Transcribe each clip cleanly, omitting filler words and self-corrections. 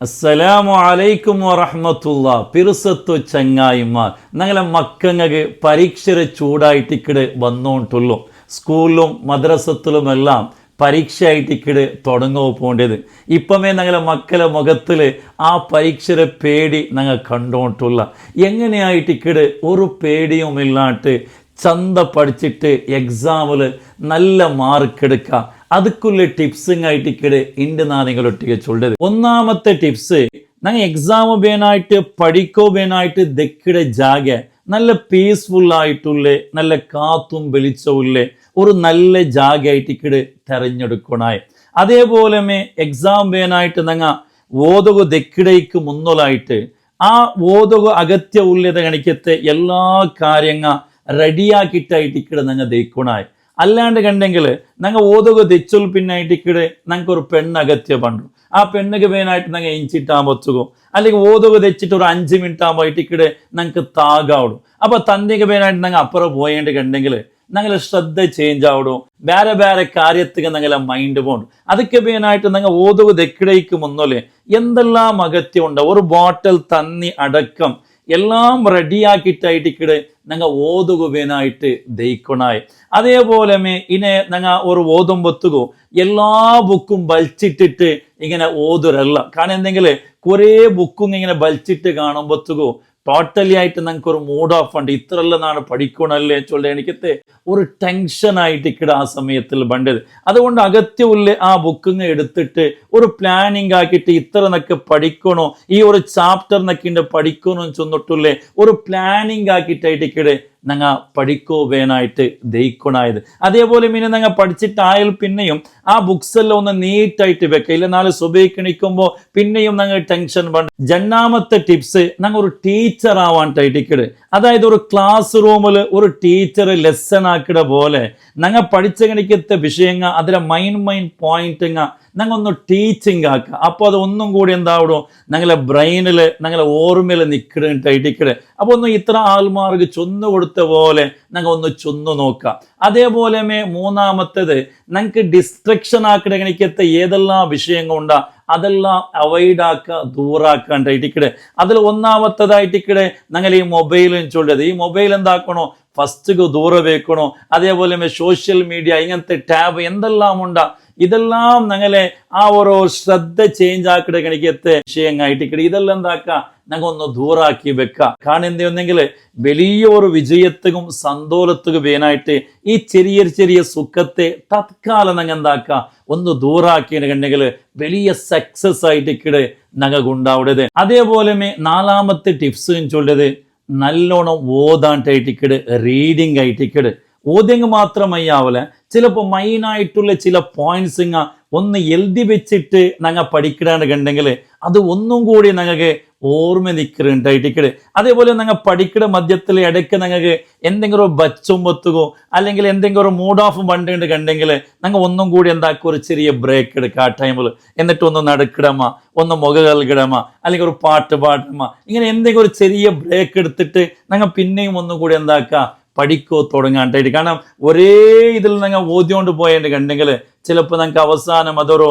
അസ്സലാമു അലൈക്കും വറഹ്മത്തുള്ള പിറുസത്തു ചങ്ങായിമാർ ഞങ്ങളെ മക്കങ്ങൾക്ക് പരീക്ഷ ചൂടായിട്ടിക്കിട് വന്നോണ്ടുള്ളൂ. സ്കൂളിലും മദ്രസത്തിലുമെല്ലാം പരീക്ഷയായിട്ടിക്കിട് തുടങ്ങുക പോകേണ്ടത്. ഇപ്പമേ ഞങ്ങളെ മക്കളെ മുഖത്തിൽ ആ പരീക്ഷയുടെ പേടി ഞങ്ങൾ കണ്ടോണ്ടുള്ള. എങ്ങനെയായിട്ടിക്കിട് ഒരു പേടിയുമില്ലാണ്ട് ചന്ത പഠിച്ചിട്ട് എക്സാമിൽ നല്ല മാർക്ക് എടുക്കുക, അതുക്കുള്ള ടിപ്സും ആയിട്ടിക്കിട് ഇണ്ട് നാ നിങ്ങളൊട്ടിಗೆ ചൊല്ലത്. ഒന്നാമത്തെ ടിപ്സ്, ഞങ്ങൾ എക്സാം ബേനായിട്ട് പഠിക്കോ ബേനായിട്ട് ദക്കിടെ ജാഗ നല്ല പീസ്ഫുൾ ആയിട്ടുള്ള നല്ല കാത്തും വെളിച്ചവുള്ള ഒരു നല്ല ജാഗ ആയിട്ടിക്കിട് തെരഞ്ഞെടുക്കണായി. അതേപോലെ എക്സാം ബേനായിട്ട് ഞങ്ങൾ ഓതുക ദക്കിടയ്ക്ക് മുന്നോലായിട്ട് ആ ഓതുക അഗത്യ ഉള്ളത കണിക്കത്തെ എല്ലാ കാര്യങ്ങൾ റെഡിയാക്കിയിട്ടായിട്ടിക്കിട് ഞങ്ങൾ ദയിക്കണായി. അല്ലാണ്ട് കണ്ടെങ്കിൽ ഞങ്ങൾ ഓതുക തെച്ചുൽ പിന്നായിട്ടിക്കിട് ഞങ്ങൾക്ക് ഒരു പെണ്ണകത്യ പണ്ടു ആ പെണ്ണുക്ക് പേനായിട്ട് ഞങ്ങൾ എഞ്ചിട്ടാൻ വെച്ചുകോ, അല്ലെങ്കിൽ ഓതുക തെച്ചിട്ട് ഒരു 5 മിനിറ്റ് ആകുമ്പോൾ ഇട്ടിക്കിട് ഞങ്ങൾക്ക് താകാവിടും. അപ്പൊ തന്തിക്ക് പേനായിട്ട് ഞങ്ങൾ അപ്പുറം പോയേണ്ടി കണ്ടെങ്കിൽ ഞങ്ങൾ ശ്രദ്ധ ചേഞ്ച് ആവിടും, വേറെ വേറെ കാര്യത്തിക്ക് ഞങ്ങളെ മൈൻഡ് പോകണം. അതൊക്കെ പേനായിട്ട് ഞങ്ങൾ ഓതുക തെക്കിടയ്ക്ക് മുന്നോലെ എന്തെല്ലാം അകത്യം ഉണ്ട്, ഒരു ബോട്ടിൽ തന്നി അടക്കം എല്ലാം റെഡിയാക്കിയിട്ടായിട്ടിക്കിട് ഞങ്ങൾ ഓതുകുവേനായിട്ട് ദയിക്കണായി. അതേപോലെ ഇനെ ഞങ്ങൾ ഒരു ഓതുമ്പത്തുകോ എല്ലാ ബുക്കും വലിച്ചിട്ടിട്ട് ഇങ്ങനെ ഓതുരല്ല. കാരണം എന്തെങ്കിൽ കുറേ ബുക്കും ഇങ്ങനെ വലിച്ചിട്ട് കാണുമ്പത്തുകോ ടോട്ടലി ആയിട്ട് ഞങ്ങൾക്ക് ഒരു മൂഡ് ഓഫ് ഉണ്ട്. ഇത്രയെല്ലാം പഠിക്കണല്ലേ ചൊല്ല എനിക്കത്തെ ഒരു ടെൻഷൻ ആയിട്ട് ഇക്കിട ആ സമയത്തിൽ ബണ്ടത്. അതുകൊണ്ട് അകത്യമുള്ള ആ ബുക്കിങ് എടുത്തിട്ട് ഒരു പ്ലാനിങ് ആക്കിയിട്ട് ഇത്ര നക്ക് പഠിക്കണോ, ഈ ഒരു ചാപ്റ്റർ നക്കിൻ്റെ പഠിക്കണോ ചെന്നിട്ടുള്ളേ ഒരു പ്ലാനിങ് ആക്കിയിട്ടായിട്ട് ഇക്കിടെ ഞങ്ങൾ പഠിക്കോ വേനായിട്ട് ദയിക്കണായത്. അതേപോലെ ഞങ്ങൾ പഠിച്ചിട്ടായാൽ പിന്നെയും ആ ബുക്സ് എല്ലാം ഒന്ന് നീറ്റായിട്ട് വെക്കുക, ഇല്ല നാളെ സുബഹിക്ക് പിന്നെയും ഞങ്ങൾ ടെൻഷൻ പണ്ട്. രണ്ടാമത്തെ ടിപ്സ്, ഞങ്ങൾ ഒരു ടീച്ചർ ആവാനായിട്ടിക്കിട്. അതായത് ഒരു ക്ലാസ് റൂമിൽ ഒരു ടീച്ചർ ലെസൺ ആക്കിട പോലെ ഞങ്ങൾ പഠിച്ച കണിക്കത്തെ വിഷയങ്ങൾ അതിലെ മെയിൻ പോയിന്റിങ് ഞങ്ങൾ ഒന്ന് ടീച്ചിങ് ആക്കുക. അപ്പോൾ അത് ഒന്നും കൂടി എന്താവിടും ഞങ്ങളെ ബ്രെയിനിൽ ഞങ്ങളെ ഓർമ്മയിൽ നിൽക്കിടട്ടായിട്ടിക്കിട്. അപ്പോൾ ഒന്ന് ഇത്ര ആൾമാർക്ക് ചൊന്നു കൊടുത്ത പോലെ ഞങ്ങൾ ഒന്ന് ചൊന്നു നോക്കുക. അതേപോലെ മൂന്നാമത്തേത്, ഞങ്ങൾക്ക് ഡിസ്ട്രക്ഷൻ ആക്കിട കണിക്കത്തെ ഏതെല്ലാം വിഷയങ്ങളുണ്ടാ അതെല്ലാം അവോയ്ഡ് ആക്കുക, ദൂറാക്കാണ്ടായിട്ടിക്കിടെ. അതിൽ ഒന്നാമത്തേതായിട്ടിക്കിടെ ഞങ്ങൾ ഈ മൊബൈലും ചൊല്ലത്. ഈ മൊബൈൽ എന്താക്കണോ ഫസ്റ്റ് ദൂരെ വെക്കണോ. അതേപോലെ സോഷ്യൽ മീഡിയ ഇങ്ങനത്തെ ടാബ് എന്തെല്ലാം ഉണ്ടാ ഇതെല്ലാം ഞങ്ങളെ ആ ഒരു ശ്രദ്ധ ചേഞ്ച് ആക്കിട കണിക്കത്തെ വിഷയങ്ങളായിട്ടിക്കിടെ. ഇതെല്ലാം എന്താക്കുക ഞങ്ങൾ ഒന്ന് ദൂറാക്കി വെക്കുക. കാരണം എന്തെന്നെങ്കിൽ വലിയൊരു വിജയത്തിനും സന്തോഷത്തിനും വേനായിട്ട് ഈ ചെറിയ സുഖത്തെ തത്കാലം ഞങ്ങൾ എന്താക്കുക ഒന്ന് ദൂറാക്കിയിട്ടുണ്ടെങ്കിൽ വലിയ സക്സസ് ആയിട്ടിക്കിടെ ഞങ്ങൾക്ക് ഉണ്ടാവുന്നത്. അതേപോലെ നാലാമത്തെ ടിപ്സ് ചൊല്ലത്, നല്ലോണം ഓതാണ്ടായിട്ടിക്കിട്, റീഡിങ് ആയിട്ടിക്കിട്. ഓദ്യങ്ങ് മാത്രമായി ആവല, ചിലപ്പോൾ മെയിനായിട്ടുള്ള ചില പോയിന്റ്സ് ഒന്ന് എഴുതി വെച്ചിട്ട് ഞങ്ങൾ പഠിക്കിടാണ്ട് കണ്ടെങ്കിൽ അത് ഒന്നും കൂടി ഞങ്ങൾക്ക് ഓർമ്മ നിൽക്കുന്നുണ്ടായിട്ടിക്കിട്. അതേപോലെ ഞങ്ങൾ പഠിക്കിട മധ്യത്തിൽ ഇടയ്ക്ക് ഞങ്ങൾക്ക് എന്തെങ്കിലും ഒരു ബച്ചുമ്പത്തുകോ അല്ലെങ്കിൽ എന്തെങ്കിലും ഒരു മൂഡ് ഓഫ് വണ്ടിണ്ട് കണ്ടെങ്കിൽ ഞങ്ങൾ ഒന്നും കൂടി എന്താക്കുക ഒരു ചെറിയ ബ്രേക്ക് എടുക്കുക ആ ടൈമിൽ. എന്നിട്ട് ഒന്ന് നടക്കിടമ, ഒന്ന് മുഖ കൽകിടമ, അല്ലെങ്കിൽ ഒരു പാട്ട് പാടമ, ഇങ്ങനെ എന്തെങ്കിലും ഒരു ചെറിയ ബ്രേക്ക് എടുത്തിട്ട് ഞങ്ങൾ പിന്നെയും ഒന്നും കൂടി എന്താക്കുക പഠിക്കോ തുടങ്ങാണ്ടായിട്ട്. കാരണം ഒരേ ഇതിൽ ഞങ്ങൾ ഓദ്യോണ്ട് പോയത് കണ്ടെങ്കിൽ ചിലപ്പോൾ ഞങ്ങൾക്ക് അവസാനം അതൊരു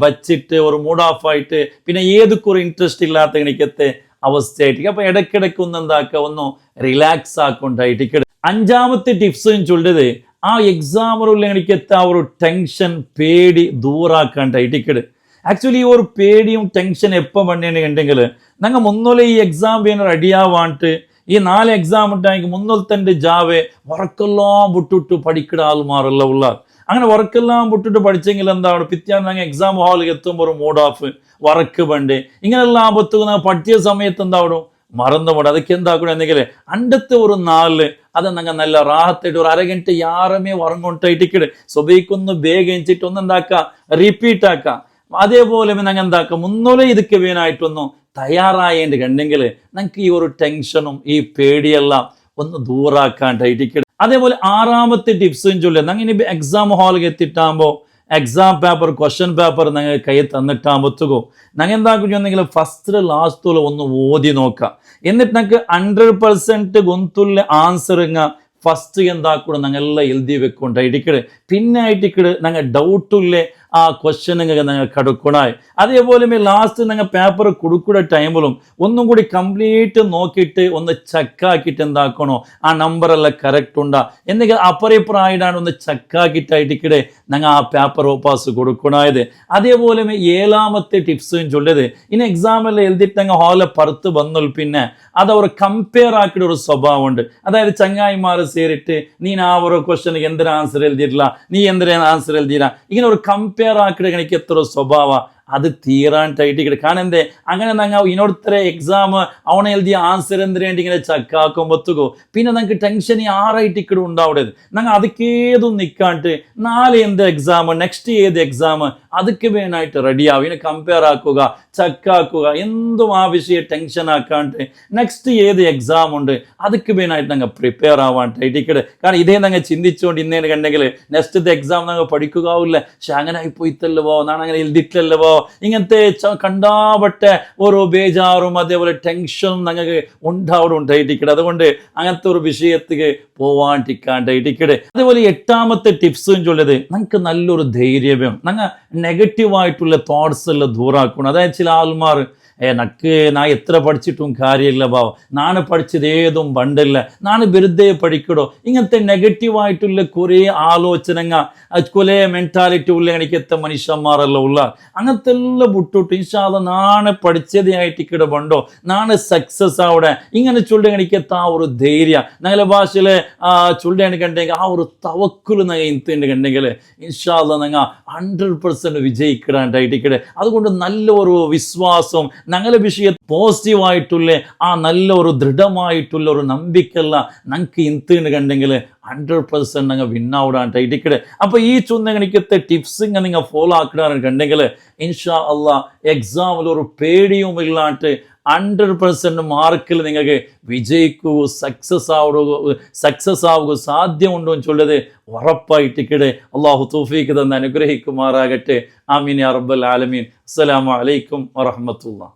ബച്ചിട്ട് ഒരു മൂഡ് ഓഫ് ആയിട്ട് പിന്നെ ഏതൊക്കെ ഇൻട്രസ്റ്റ് ഇല്ലാത്ത എനിക്കത്തെ അവസ്ഥയായിട്ട്. അപ്പൊ ഇടയ്ക്കിടയ്ക്ക് ഒന്ന് എന്താക്കുക ഒന്ന് റിലാക്സ് ആക്കൊണ്ടായിട്ട്. അഞ്ചാമത്തെ ടിപ്സും ചൊല്ലത്, ആ എക്സാമിലുള്ള എനിക്കത്തെ ആ ഒരു ടെൻഷൻ പേടി ദൂറാക്കാണ്ടായിട്ട്. ആക്ച്വലി ഈ ഒരു പേടിയും ടെൻഷൻ എപ്പോൾ പണ്ടേണ്ടെങ്കിൽ ഞങ്ങൾ മുന്നോലെ ഈ എക്സാം വേണം റെഡിയാവാണ്ട് ഈ 4 എക്സാം ഉണ്ടായെങ്കിൽ മുന്നോത്തൻ്റെ ജാവെ വർക്കെല്ലാം വിട്ടിട്ട് പഠിക്കുന്ന ആൾമാരല്ല ഉള്ള. അങ്ങനെ വർക്കെല്ലാം വിട്ടിട്ട് പഠിച്ചെങ്കിൽ എന്താണ് പിറ്റേന്ന് ഞങ്ങൾ എക്സാം ഹാളിൽ എത്തുമ്പോൾ ഒരു മൂഡ് ഓഫ് വർക്ക് പണ്ട് ഇങ്ങനെല്ലാം ആപത്തുക പഠിച്ച സമയത്ത് എന്താവിടും മറന്നുപോടും. അതൊക്കെ എന്താക്കണം എന്തെങ്കിൽ അണ്ടത്തെ ഒരു 4 അത് ഞങ്ങൾ നല്ല റാഹത്തായിട്ട് ഒരു അരഗಂಟೆ യാറമേ ഉറങ്ങോട്ടായിട്ടിക്കിട് സുബഹിക്കൊന്ന് വേഗം എഞ്ചിട്ട് ഒന്ന് എന്താക്കുക റിപ്പീറ്റ് ആക്കുക. അതേപോലെ ഞങ്ങൾ എന്താക്കുക മുന്നോലെ ഇതൊക്കെ വേനായിട്ടൊന്നും തയ്യാറായേണ്ടി കണ്ടെങ്കിൽ ഞങ്ങൾക്ക് ഈ ഒരു ടെൻഷനും ഈ പേടിയെല്ലാം ഒന്ന് ദൂറാക്കാണ്ടായിട്ട്. അതേപോലെ ആറാമത്തെ ടിപ്സും ചൊല്ലുക, ഞങ്ങൾ ഇനി എക്സാം ഹാളിൽ എത്തിയിട്ടാകുമ്പോൾ എക്സാം പേപ്പർ ക്വസ്റ്റ്യൻ പേപ്പർ ഞങ്ങൾ കയ്യിൽ തന്നിട്ടാകുമ്പോഴത്തേക്കോ ഞങ്ങൾ എന്താക്കും ചെന്നെങ്കിൽ ഫസ്റ്റ് ലാസ്റ്റോളം ഒന്ന് ഓതി നോക്കുക. എന്നിട്ട് ഞങ്ങൾക്ക് 100% ഗൊന്തുള്ള ആൻസർ ഫസ്റ്റ് എന്താക്കണം ഞങ്ങളെല്ലാം എഴുതി വെക്കൊണ്ടായിട്ടിക്കട്. പിന്നെ ആയിട്ടിക്കട് ഞങ്ങൾ ഡൗട്ടില്ലേ ആ ക്വസ്റ്റ്യനുകൾ നിങ്ങൾ കടുക്കണായി. അതേപോലെ ലാസ്റ്റ് നിങ്ങൾ പേപ്പർ കൊടുക്കുന്ന ടൈമിലും ഒന്നും കൂടി കംപ്ലീറ്റ് നോക്കിയിട്ട് ഒന്ന് ചെക്കാക്കിയിട്ട് എന്താക്കണോ ആ നമ്പറെല്ലാം കറക്റ്റ് ഉണ്ടാ എന്തെങ്കിലും അപ്പറിപ്പറായിട്ടാണ് ഒന്ന് ചെക്കാക്കിയിട്ടായിട്ടിടെ ഞങ്ങൾ ആ പേപ്പർ ഓപ്പാസ് കൊടുക്കണായത്. അതേപോലെ 7ാമത്തെ ടിപ്സും ചൊല്ലത് ഇനി എക്സാമിൽ എഴുതിയിട്ട് അങ്ങ് ഹാളിൽ പുറത്ത് വന്നാൽ പിന്നെ അത് അവർ കമ്പയർ ആക്കിയ ഒരു സ്വഭാവമുണ്ട്. അതായത് ചങ്ങായിമാർ സേരിട്ട് നീ ആ ഒരു ക്വസ്റ്റ്യന് എന്തിനാ ആൻസർ എഴുതിയിട്ടില്ല, നീ എന്തിനാ ആൻസർ എഴുതിയില്ല, ഇങ്ങനെ ഒരു കമ്പയർ ആക്കിയിട്ട് എനിക്ക് എത്ര സ്വഭാവ അത് തീരാനായിട്ട്. കാരണം എന്തേ അങ്ങനെ ഞങ്ങൾ ഇനോടത്തര എക്സാം അവനെ എഴുതിയ ആൻസർ എന്തിനായിട്ട് ഇങ്ങനെ ചക്കാക്കുമ്പോത്തുകോ പിന്നെ ഞങ്ങൾക്ക് ടെൻഷൻ ആറായിട്ട് ഇക്കടെ ഉണ്ടാവിടത്. ഞങ്ങൾ അതൊക്കേതും നിൽക്കാണ്ട് നാളെ എന്ത് എക്സാം, നെക്സ്റ്റ് ഏത് എക്സാം അതൊക്കെ വേണമായിട്ട് റെഡിയാവും. ഇങ്ങനെ കമ്പയർ ആക്കുക, ചക്കാക്കുക, എന്തും ആ വിഷയം ടെൻഷൻ ആക്കാണ്ട് നെക്സ്റ്റ് ഏത് എക്സാം ഉണ്ട് അതൊക്കെ വേണമായിട്ട് ഞങ്ങൾ പ്രിപ്പയർ ആവാനായിട്ട്. കാരണം ഇതേ ഞങ്ങൾ ചിന്തിച്ചുകൊണ്ട് ഇന്നേന് കണ്ടെങ്കിൽ നെക്സ്റ്റ് എക്സാം ഞങ്ങൾ പഠിക്കുകയില്ല. പക്ഷെ അങ്ങനെ ആയിപ്പോയിത്തല്ലവോ, നാളെ അങ്ങനെ എഴുതിയിട്ടല്ലവോ, ഇങ്ങനത്തെ കണ്ടാവട്ടെ ഓരോ ബേജാറും അതേപോലെ ടെൻഷനും ഞങ്ങൾക്ക് ഉണ്ടായിട്ടിക്കട്ടെ. അതുകൊണ്ട് അങ്ങനത്തെ ഒരു വിഷയത്തിക്ക് പോവാണ്ടിരിക്കാണ്ടായിട്ടിക്കട്ടെ. അതേപോലെ 8ാമത്തെ ടിപ്സും ചൊല്ലത് ഞങ്ങൾക്ക് നല്ലൊരു ധൈര്യം, ഞങ്ങൾ നെഗറ്റീവായിട്ടുള്ള തോട്ട്സ് എല്ലാം ദൂരാക്കണം. അതായത് ചില ആൾമാർ നക്ക് നാ എത്ര പഠിച്ചിട്ടും കാര്യമില്ല ബാവ, നാണ് പഠിച്ചത് ഏതും പണ്ടില്ല, നാണ് വെറുതെ പഠിക്കടോ, ഇങ്ങനത്തെ നെഗറ്റീവായിട്ടുള്ള കുറേ ആലോചനങ്ങൾ കൊലേ മെൻറ്റാലിറ്റി ഉള്ള എനിക്കെത്ത മനുഷ്യന്മാരെല്ലാം ഉള്ള അങ്ങനത്തെ എല്ലാം വിട്ടിട്ട് ഇൻഷാ അല്ലാഹ് നാണ് പഠിച്ചതേ ആയിട്ടിക്കടെ പണ്ടോ നാണ് സക്സസ് ആവിടെ ഇങ്ങനെ ചൊല്ലി എനിക്കെത്ത ആ ഒരു ധൈര്യം ഞങ്ങളുടെ ഭാഷയിൽ ചൊല്ലി എനിക്കുണ്ടെങ്കിൽ ആ ഒരു തവക്കുൽ ഞങ്ങൾ ഇന്തുണ്ടെങ്കിൽ ഇൻഷാ അല്ലാഹ് ഞങ്ങൾ 100% വിജയിക്കിടാണ്ടായിട്ടിക്കടെ. അതുകൊണ്ട് നല്ല ഒരു വിശ്വാസം ഞങ്ങളുടെ വിഷയം പോസിറ്റീവായിട്ടുള്ള ആ നല്ല ഒരു ദൃഢമായിട്ടുള്ള ഒരു നമ്പിക്കല്ല ഞങ്ങൾക്ക് ഇന്തുണ്ട് കണ്ടെങ്കിൽ 100% ഞങ്ങൾ വിന്നാവിടാണ്ടായിട്ടിക്കടെ. അപ്പോൾ ഈ ചൊന്നെനിക്കത്തെ ടിപ്സ് ഇങ്ങനെ നിങ്ങൾ ഫോളോ ആക്കിടാറുണ്ടെങ്കിൽ ഇൻഷാ അല്ലാഹ് എക്സാമിൽ ഒരു പേടിയും ഇല്ലാണ്ട് 100% മാർക്കിൽ നിങ്ങൾക്ക് വിജയിക്കൂ, സക്സസ് ആവുക സാധ്യമുണ്ടോ എന്ന് ചൊല്ലത് ഉറപ്പായിട്ടിക്കടെ. അള്ളാഹു തൗഫീഖ് തന്ന് അനുഗ്രഹിക്കുമാറാകട്ടെ. ആമീൻ യാ റബ്ബൽ ആലമീൻ. അസ്സലാമു അലൈക്കും വറഹ്മത്തുള്ളാഹി.